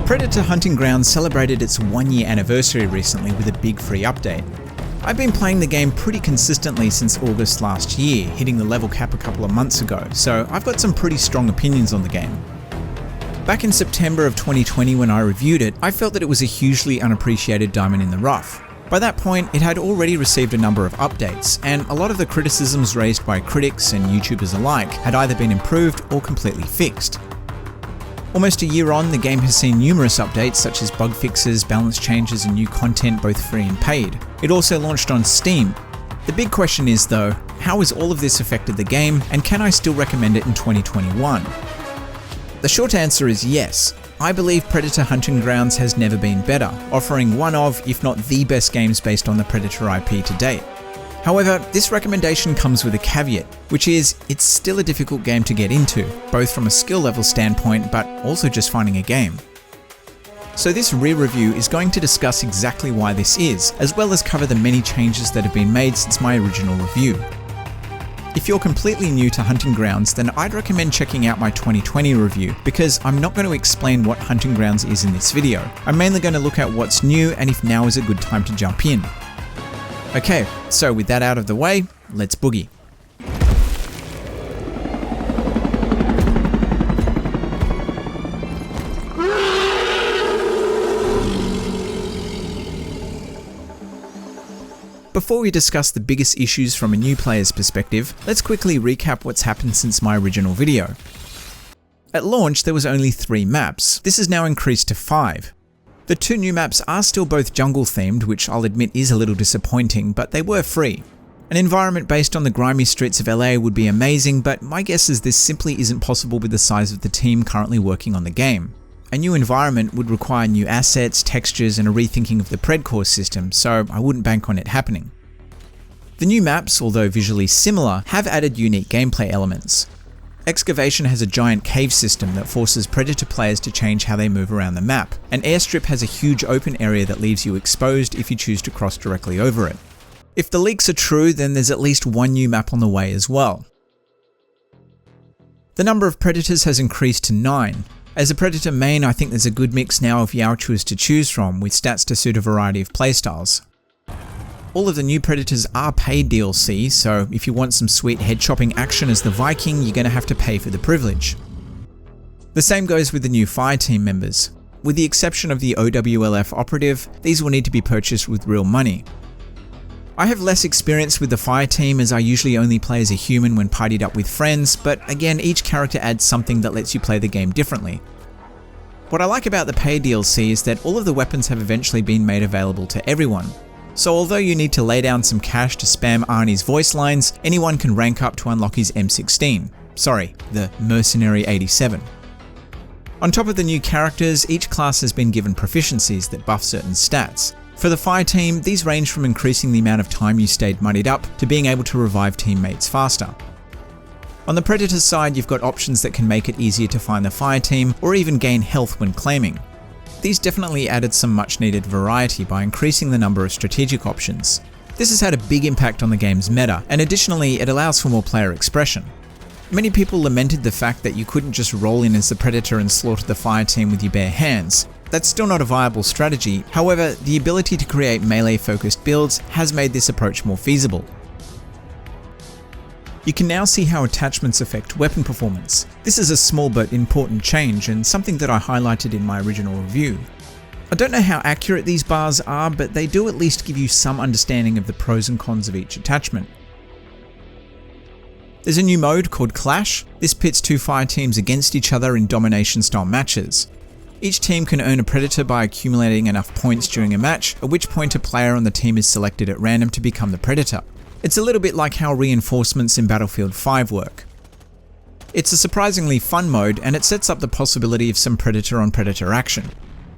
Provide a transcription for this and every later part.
Predator.hunting grounds celebrated its 1-year anniversary recently with a big free update. I've been playing the game pretty consistently since August last year, hitting the level cap a couple of months ago, so I've got some pretty strong opinions on the game. Back in September of 2020 when I reviewed it, I felt that it was a hugely unappreciated diamond in the rough. By that point, it had already received a number of updates, and a lot of the criticisms raised by critics and YouTubers alike had either been improved or completely fixed. Almost a year on, the game has seen numerous updates such as bug fixes, balance changes and new content both free and paid. It also launched on Steam. The big question is though, how has all of this affected the game and can I still recommend it in 2021? The short answer is yes. I believe Predator.hunting grounds has never been better, offering one of, if not the best games based on the Predator IP to date. However, this recommendation comes with a caveat, which is it's still a difficult game to get into, both from a skill level standpoint but also just finding a game. So this re-review is going to discuss exactly why this is, as well as cover the many changes that have been made since my original review. If you're completely new to Hunting Grounds, then I'd recommend checking out my 2020 review, because I'm not going to explain what Hunting Grounds is in this video. I'm mainly going to look at what's new and if now is a good time to jump in. Okay, so with that out of the way, let's boogie. Before we discuss the biggest issues from a new player's perspective, let's quickly recap what's happened since my original video. At launch, there was only 3 maps. This is now increased to 5. The 2 new maps are still both jungle themed, which I'll admit is a little disappointing, but they were free. An environment based on the grimy streets of LA would be amazing, but my guess is this simply isn't possible with the size of the team currently working on the game. A new environment would require new assets, textures, and a rethinking of the Predcore system, so I wouldn't bank on it happening. The new maps, although visually similar, have added unique gameplay elements. Excavation has a giant cave system that forces Predator players to change how they move around the map, and Airstrip has a huge open area that leaves you exposed if you choose to cross directly over it. If the leaks are true, then there's at least 1 new map on the way as well. The number of Predators has increased to 9. As a Predator main, I think there's a good mix now of Yaochuas to choose from, with stats to suit a variety of playstyles. All of the new Predators are paid DLC, so if you want some sweet head-chopping action as the Viking, you're going to have to pay for the privilege. The same goes with the new Fireteam members. With the exception of the OWLF operative, these will need to be purchased with real money. I have less experience with the Fireteam as I usually only play as a human when partied up with friends, but again, each character adds something that lets you play the game differently. What I like about the paid DLC is that all of the weapons have eventually been made available to everyone. So although you need to lay down some cash to spam Arnie's voice lines, anyone can rank up to unlock his M16. Sorry, the Mercenary 87. On top of the new characters, each class has been given proficiencies that buff certain stats. For the Fireteam, these range from increasing the amount of time you stayed muddied up to being able to revive teammates faster. On the Predator side, you've got options that can make it easier to find the Fireteam or even gain health when claiming. These definitely added some much needed variety by increasing the number of strategic options. This has had a big impact on the game's meta, and additionally it allows for more player expression. Many people lamented the fact that you couldn't just roll in as the Predator and slaughter the Fireteam with your bare hands. That's still not a viable strategy, however, the ability to create melee-focused builds has made this approach more feasible. You can now see how attachments affect weapon performance. This is a small but important change and something that I highlighted in my original review. I don't know how accurate these bars are, but they do at least give you some understanding of the pros and cons of each attachment. There's a new mode called Clash. This pits 2 Fireteams against each other in domination-style matches. Each team can earn a Predator by accumulating enough points during a match, at which point a player on the team is selected at random to become the Predator. It's a little bit like how reinforcements in Battlefield 5 work. It's a surprisingly fun mode, and it sets up the possibility of some Predator-on-Predator action.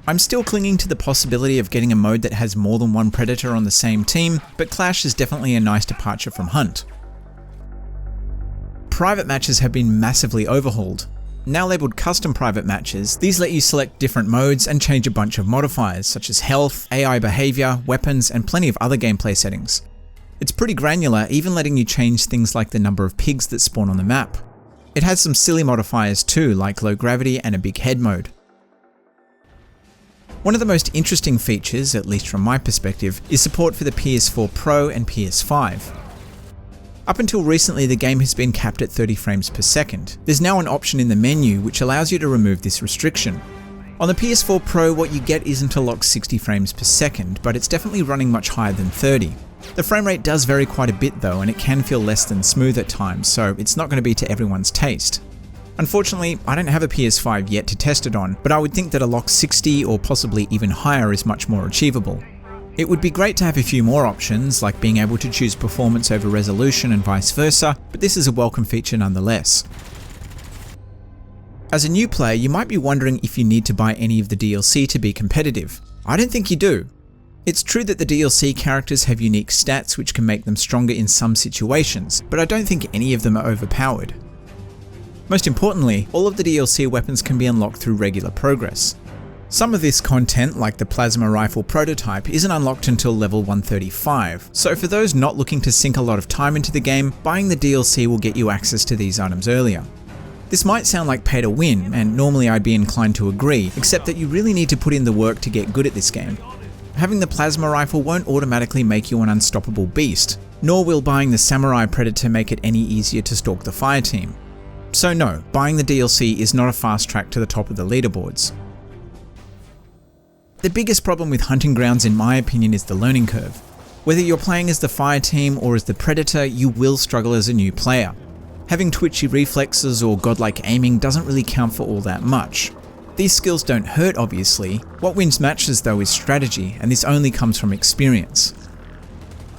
I'm still clinging to the possibility of getting a mode that has more than 1 Predator on the same team, but Clash is definitely a nice departure from Hunt. Private matches have been massively overhauled. Now labelled custom private matches, these let you select different modes and change a bunch of modifiers such as health, AI behaviour, weapons, and plenty of other gameplay settings. It's pretty granular, even letting you change things like the number of pigs that spawn on the map. It has some silly modifiers too, like low gravity and a big head mode. One of the most interesting features, at least from my perspective, is support for the PS4 Pro and PS5. Up until recently, the game has been capped at 30 frames per second. There's now an option in the menu which allows you to remove this restriction. On the PS4 Pro, what you get isn't a locked 60 frames per second, but it's definitely running much higher than 30. The frame rate does vary quite a bit though, and it can feel less than smooth at times, so it's not going to be to everyone's taste. Unfortunately, I don't have a PS5 yet to test it on, but I would think that a locked 60 or possibly even higher is much more achievable. It would be great to have a few more options, like being able to choose performance over resolution and vice versa, but this is a welcome feature nonetheless. As a new player, you might be wondering if you need to buy any of the DLC to be competitive. I don't think you do. It's true that the DLC characters have unique stats which can make them stronger in some situations, but I don't think any of them are overpowered. Most importantly, all of the DLC weapons can be unlocked through regular progress. Some of this content, like the plasma rifle prototype, isn't unlocked until level 135, so for those not looking to sink a lot of time into the game, buying the DLC will get you access to these items earlier. This might sound like pay to win, and normally I'd be inclined to agree, except that you really need to put in the work to get good at this game. Having the plasma rifle won't automatically make you an unstoppable beast, nor will buying the samurai predator make it any easier to stalk the fire team. So no, buying the DLC is not a fast track to the top of the leaderboards. The biggest problem with Hunting Grounds in my opinion is the learning curve. Whether you're playing as the fire team or as the predator, you will struggle as a new player. Having twitchy reflexes or godlike aiming doesn't really count for all that much. These skills don't hurt obviously, what wins matches though is strategy, and this only comes from experience.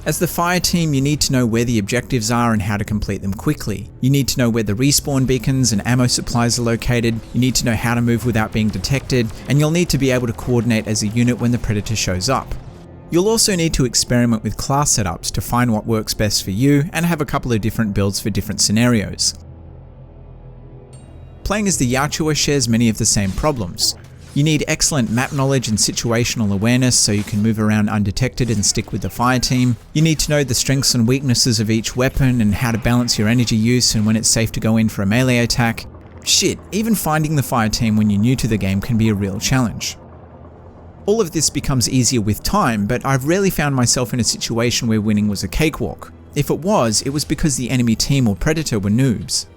As the fire team, you need to know where the objectives are and how to complete them quickly. You need to know where the respawn beacons and ammo supplies are located, you need to know how to move without being detected, and you'll need to be able to coordinate as a unit when the predator shows up. You'll also need to experiment with class setups to find what works best for you and have a couple of different builds for different scenarios. Playing as the Yaochua shares many of the same problems. You need excellent map knowledge and situational awareness so you can move around undetected and stick with the fire team. You need to know the strengths and weaknesses of each weapon and how to balance your energy use and when it's safe to go in for a melee attack. Shit, even finding the fire team when you're new to the game can be a real challenge. All of this becomes easier with time, but I've rarely found myself in a situation where winning was a cakewalk. If it was because the enemy team or predator were noobs.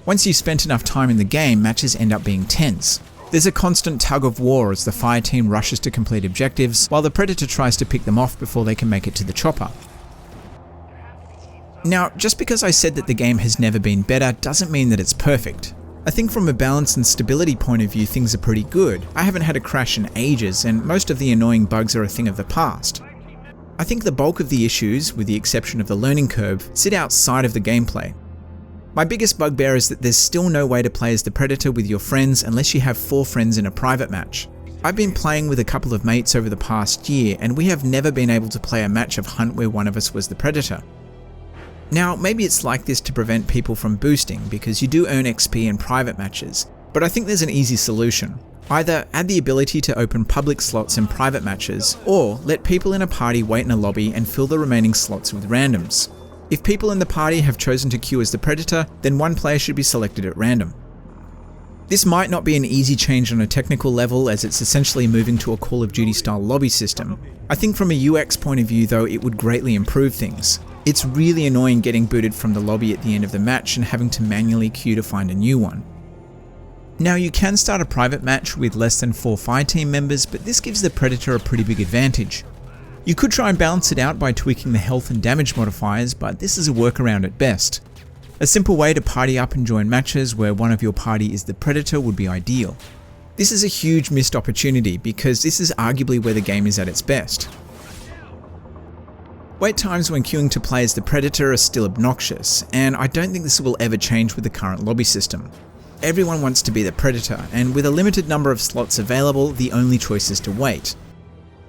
Once you've spent enough time in the game, matches end up being tense. There's a constant tug of war as the fire team rushes to complete objectives, while the predator tries to pick them off before they can make it to the chopper. Now, just because I said that the game has never been better doesn't mean that it's perfect. I think from a balance and stability point of view, things are pretty good. I haven't had a crash in ages, and most of the annoying bugs are a thing of the past. I think the bulk of the issues, with the exception of the learning curve, sit outside of the gameplay. My biggest bugbear is that there's still no way to play as the predator with your friends unless you have 4 friends in a private match. I've been playing with a couple of mates over the past year, and we have never been able to play a match of Hunt where one of us was the predator. Now, maybe it's like this to prevent people from boosting, because you do earn XP in private matches, but I think there's an easy solution. Either add the ability to open public slots in private matches, or let people in a party wait in a lobby and fill the remaining slots with randoms. If people in the party have chosen to queue as the predator, then one player should be selected at random. This might not be an easy change on a technical level, as it's essentially moving to a Call of Duty style lobby system. I think from a UX point of view though, it would greatly improve things. It's really annoying getting booted from the lobby at the end of the match and having to manually queue to find a new one. Now you can start a private match with less than 4 fire team members, but this gives the predator a pretty big advantage. You could try and balance it out by tweaking the health and damage modifiers, but this is a workaround at best. A simple way to party up and join matches where one of your party is the predator would be ideal. This is a huge missed opportunity because this is arguably where the game is at its best. Wait times when queuing to play as the predator are still obnoxious, and I don't think this will ever change with the current lobby system. Everyone wants to be the predator, and with a limited number of slots available, the only choice is to wait.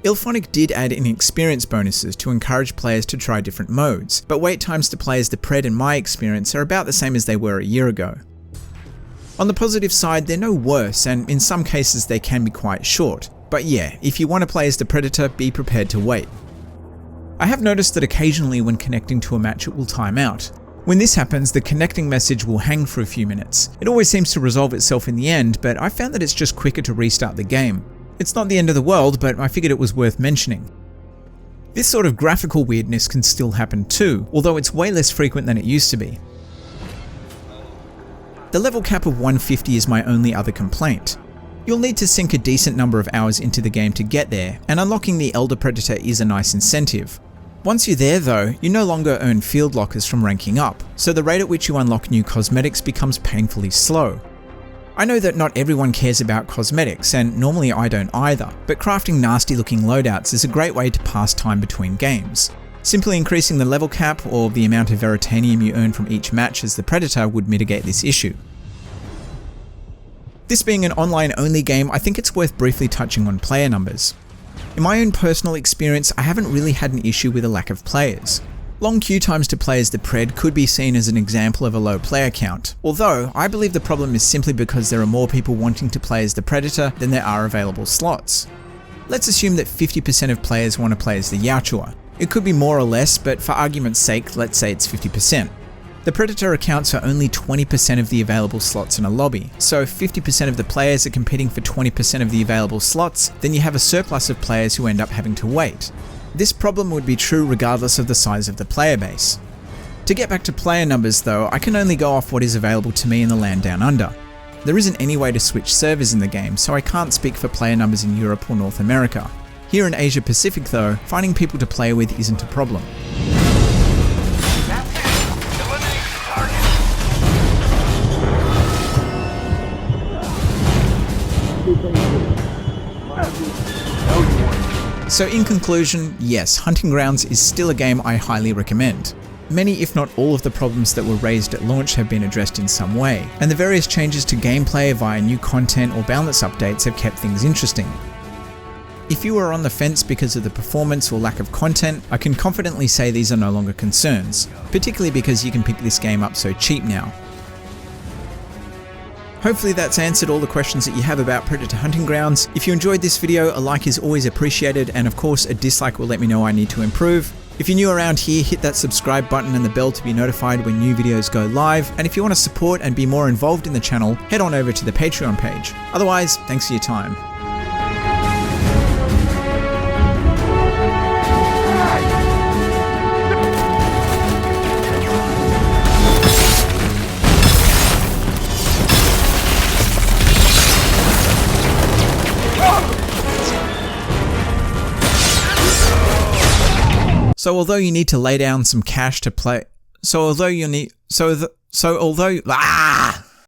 Illphonic did add in experience bonuses to encourage players to try different modes, but wait times to play as the Pred in my experience are about the same as they were a year ago. On the positive side, they're no worse, and in some cases they can be quite short, but yeah, if you want to play as the Predator, be prepared to wait. I have noticed that occasionally when connecting to a match it will time out. When this happens, the connecting message will hang for a few minutes. It always seems to resolve itself in the end, but I found that it's just quicker to restart the game. It's not the end of the world, but I figured it was worth mentioning. This sort of graphical weirdness can still happen too, although it's way less frequent than it used to be. The level cap of 150 is my only other complaint. You'll need to sink a decent number of hours into the game to get there, and unlocking the Elder Predator is a nice incentive. Once you're there though, you no longer earn field lockers from ranking up, so the rate at which you unlock new cosmetics becomes painfully slow. I know that not everyone cares about cosmetics, and normally I don't either, but crafting nasty looking loadouts is a great way to pass time between games. Simply increasing the level cap or the amount of veritanium you earn from each match as the Predator would mitigate this issue. This being an online only game, I think it's worth briefly touching on player numbers. In my own personal experience, I haven't really had an issue with a lack of players. Long queue times to play as the Pred could be seen as an example of a low player count, although I believe the problem is simply because there are more people wanting to play as the Predator than there are available slots. Let's assume that 50% of players want to play as the Yaochua. It could be more or less, but for argument's sake, let's say it's 50%. The Predator accounts for only 20% of the available slots in a lobby, so if 50% of the players are competing for 20% of the available slots, then you have a surplus of players who end up having to wait. This problem would be true regardless of the size of the player base. To get back to player numbers though, I can only go off what is available to me in the land down under. There isn't any way to switch servers in the game, so I can't speak for player numbers in Europe or North America. Here in Asia Pacific though, finding people to play with isn't a problem. So in conclusion, yes, Hunting Grounds is still a game I highly recommend. Many, if not all, of the problems that were raised at launch have been addressed in some way, and the various changes to gameplay via new content or balance updates have kept things interesting. If you are on the fence because of the performance or lack of content, I can confidently say these are no longer concerns, particularly because you can pick this game up so cheap now. Hopefully that's answered all the questions that you have about Predator Hunting Grounds. If you enjoyed this video, a like is always appreciated, and of course a dislike will let me know I need to improve. If you're new around here, hit that subscribe button and the bell to be notified when new videos go live, and if you want to support and be more involved in the channel, head on over to the Patreon page. Otherwise, thanks for your time. So although you need to lay down some cash to play,